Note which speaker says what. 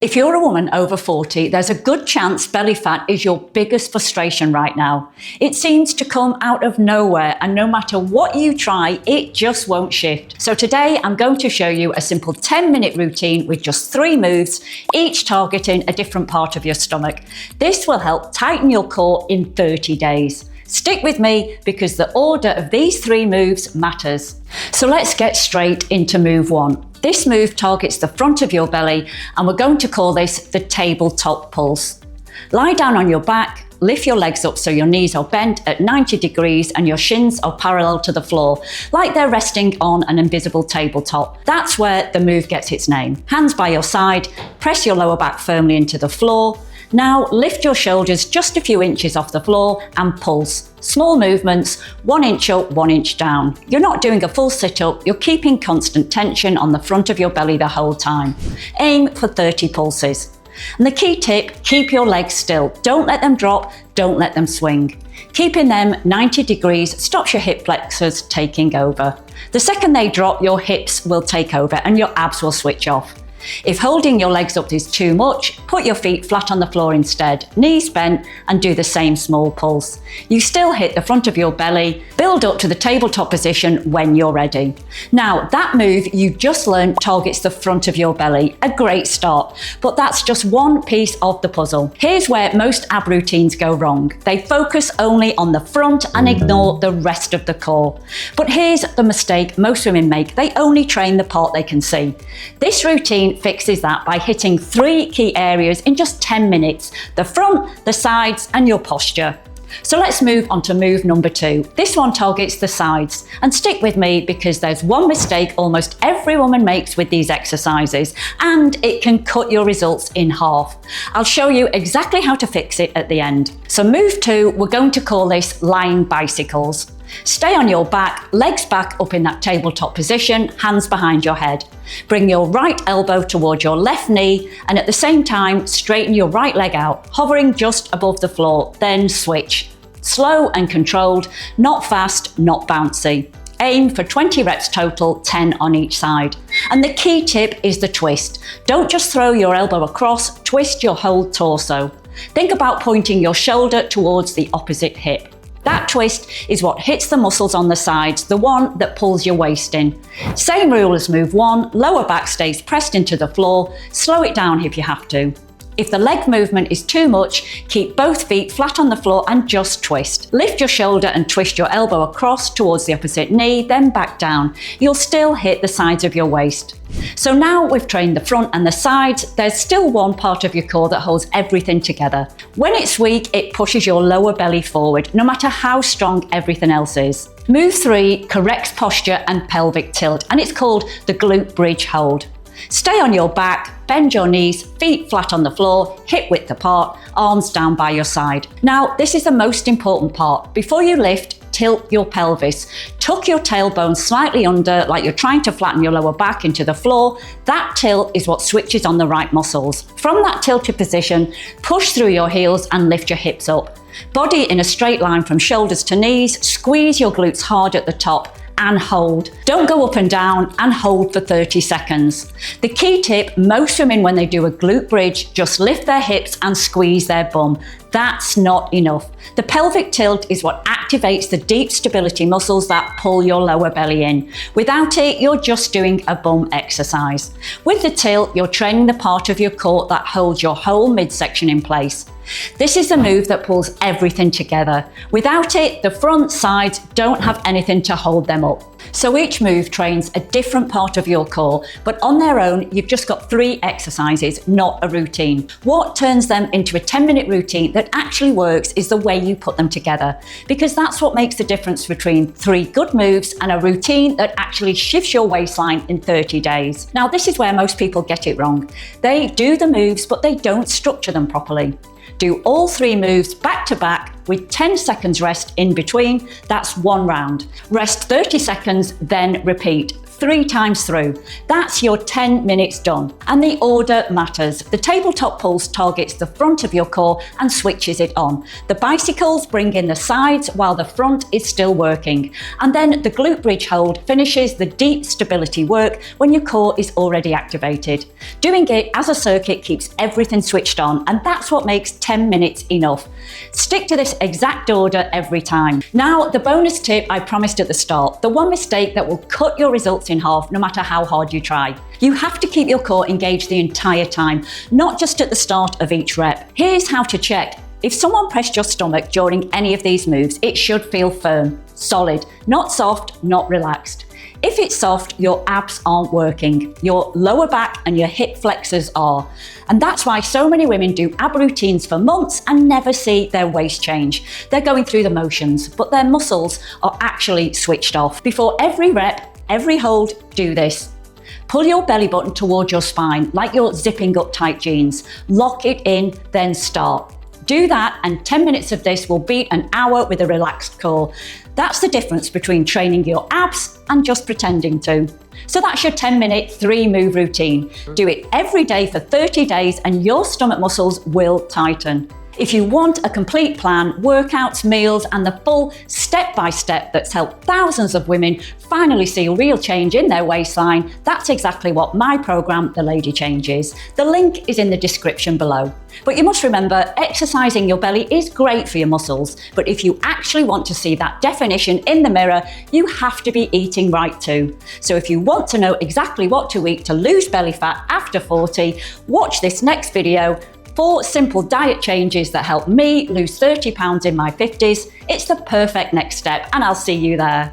Speaker 1: If you're a woman over 40, there's a good chance belly fat is your biggest frustration right now. It seems to come out of nowhere, and no matter what you try, it just won't shift. So today I'm going to show you a simple 10-minute routine with just 3 moves, each targeting a different part of your stomach. This will help tighten your core in 30 days. Stick with me because the order of these 3 moves matters. So let's get straight into move 1. This move targets the front of your belly, and we're going to call this the tabletop pulse. Lie down on your back, lift your legs up so your knees are bent at 90 degrees and your shins are parallel to the floor, like they're resting on an invisible tabletop. That's where the move gets its name. Hands by your side, press your lower back firmly into the floor. Now lift your shoulders just a few inches off the floor and pulse. Small movements, 1 inch up, 1 inch down. You're not doing a full sit-up, you're keeping constant tension on the front of your belly the whole time. Aim for 30 pulses. And the key tip, keep your legs still. Don't let them drop, don't let them swing. Keeping them 90 degrees stops your hip flexors taking over. The second they drop, your hips will take over and your abs will switch off. If holding your legs up is too much, put your feet flat on the floor instead, knees bent, and do the same small pulse. You still hit the front of your belly, build up to the tabletop position when you're ready. Now, that move you just learned targets the front of your belly, a great start, but that's just one piece of the puzzle. Here's where most ab routines go wrong. They focus only on the front and ignore the rest of the core. But here's the mistake most women make. They only train the part they can see. This routine fixes that by hitting 3 key areas in just 10 minutes, the front, the sides, and your posture. So let's move on to move number 2. This one targets the sides, and stick with me because there's one mistake almost every woman makes with these exercises, and it can cut your results in half. I'll show you exactly how to fix it at the end. So move 2, we're going to call this lying bicycles. Stay on your back, legs back up in that tabletop position, hands behind your head. Bring your right elbow toward your left knee, and at the same time, straighten your right leg out, hovering just above the floor, then switch. Slow and controlled, not fast, not bouncy. Aim for 20 reps total, 10 on each side. And the key tip is the twist. Don't just throw your elbow across, twist your whole torso. Think about pointing your shoulder towards the opposite hip. That twist is what hits the muscles on the sides, the one that pulls your waist in. Same rule as move 1, lower back stays pressed into the floor, slow it down if you have to. If the leg movement is too much, keep both feet flat on the floor and just twist. Lift your shoulder and twist your elbow across towards the opposite knee, then back down. You'll still hit the sides of your waist. So now we've trained the front and the sides, there's still one part of your core that holds everything together. When it's weak, it pushes your lower belly forward, no matter how strong everything else is. Move 3 corrects posture and pelvic tilt, and it's called the glute bridge hold. Stay on your back, bend your knees, feet flat on the floor, hip width apart, arms down by your side. Now, this is the most important part. Before you lift, tilt your pelvis. Tuck your tailbone slightly under, like you're trying to flatten your lower back into the floor. That tilt is what switches on the right muscles. From that tilted position, push through your heels and lift your hips up. Body in a straight line from shoulders to knees, squeeze your glutes hard at the top, and hold. Don't go up and down, and hold for 30 seconds. The key tip, most women when they do a glute bridge just lift their hips and squeeze their bum. That's not enough. The pelvic tilt is what activates the deep stability muscles that pull your lower belly in. Without it, you're just doing a bum exercise. With the tilt, you're training the part of your core that holds your whole midsection in place. This is the move that pulls everything together. Without it, the front sides don't have anything to hold them up. So each move trains a different part of your core, but on their own, you've just got 3 exercises, not a routine. What turns them into a 10-minute routine that actually works is the way you put them together, because that's what makes the difference between 3 good moves and a routine that actually shifts your waistline in 30 days. Now, this is where most people get it wrong. They do the moves, but they don't structure them properly. Do all 3 moves back to back with 10 seconds rest in between. That's 1 round. Rest 30 seconds, then repeat. 3 times through. That's your 10 minutes done. And the order matters. The tabletop pulse targets the front of your core and switches it on. The bicycles bring in the sides while the front is still working. And then the glute bridge hold finishes the deep stability work when your core is already activated. Doing it as a circuit keeps everything switched on, and that's what makes 10 minutes enough. Stick to this exact order every time. Now, the bonus tip I promised at the start, the one mistake that will cut your results in half no matter how hard you try. You have to keep your core engaged the entire time, not just at the start of each rep. Here's how to check. If someone pressed your stomach during any of these moves, it should feel firm, solid, not soft, not relaxed. If it's soft, your abs aren't working. Your lower back and your hip flexors are. And that's why so many women do ab routines for months and never see their waist change. They're going through the motions, but their muscles are actually switched off. Before every rep, every hold, do this. Pull your belly button towards your spine like you're zipping up tight jeans. Lock it in, then start. Do that, and 10 minutes of this will beat an hour with a relaxed core. That's the difference between training your abs and just pretending to. So that's your 10-minute 3-move routine. Do it every day for 30 days and your stomach muscles will tighten. If you want a complete plan, workouts, meals, and the full step-by-step that's helped thousands of women finally see a real change in their waistline, that's exactly what my program, The Lady Change, is. The link is in the description below. But you must remember, exercising your belly is great for your muscles, but if you actually want to see that definition in the mirror, you have to be eating right too. So if you want to know exactly what to eat to lose belly fat after 40, watch this next video. 4 simple diet changes that helped me lose 30 pounds in my 50s. It's the perfect next step, and I'll see you there.